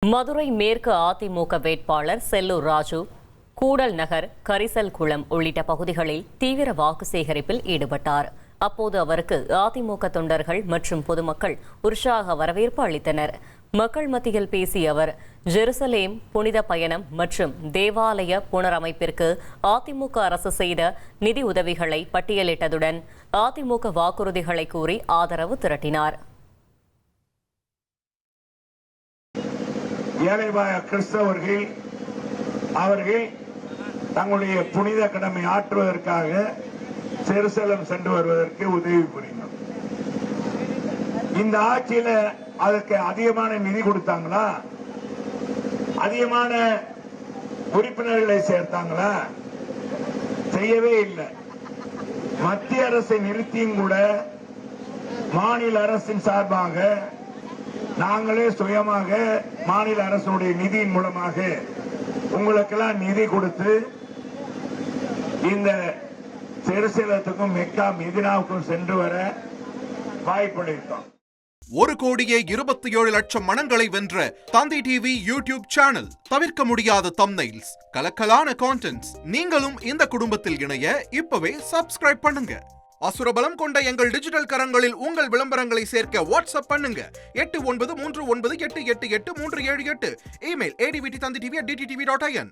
மதுரை மேற்கு அதிமுக வேட்பாளர் செல்லூர் ராஜு கூடல் நகர், கரிசல் குளம் உள்ளிட்ட பகுதிகளில் தீவிர வாக்கு சேகரிப்பில் ஈடுபட்டார். அப்போது அவருக்கு அதிமுக தொண்டர்கள் மற்றும் பொதுமக்கள் உற்சாக வரவேற்பு அளித்தனர். மக்கள் மத்தியில் பேசிய அவர், ஜெருசலேம் புனித பயணம் மற்றும் தேவாலய புனரமைப்பிற்கு அதிமுக அரசு செய்த நிதி உதவிகளை பட்டியலிட்டதுடன் அதிமுக வாக்குறுதிகளை கூறி ஆதரவு திரட்டினார். ஏழைவாய கிறிஸ்தவர்கள் அவர்கள் தங்களுடைய புனித கடமை ஆற்றுவதற்காக ஜெருசலேம் சென்று வருவதற்கு உதவி புரியும். இந்த ஆட்சியில அதற்கு அதிகமான நிதி கொடுத்தாங்களா? அதிகமான உறுப்பினர்களை சேர்த்தாங்களா? செய்யவே இல்லை. மத்திய அரசை நிறுத்தியும் கூட மாநில அரசின் சார்பாக நாங்களே சுயமாக மாநில அரசுடைய நிதியின் மூலமாக உங்களுக்கெல்லாம் நிதி கொடுத்து இந்த ஜெருசலேத்துக்கும் மெக்கா மெதினாவுக்கும் சென்று வர வாய்ப்பளித்தோம். 1,27,00,000 மனங்களை வென்ற தந்தி டிவி யூடியூப் சேனல். தவிர்க்க முடியாத தம்ப்நெயில்ஸ், கலக்கலான கான்டென்ட்ஸ். நீங்களும் இந்த குடும்பத்தில் இணைய இப்பவே சப்ஸ்கிரைப் பண்ணுங்க. அசுரபலம் கொண்ட எங்கள் டிஜிட்டல் கரங்களில் உங்கள் விளம்பரங்களை சேர்க்க வாட்ஸ்அப் பண்ணுங்க. 893988883778. Email advtthanditv@dttv.in.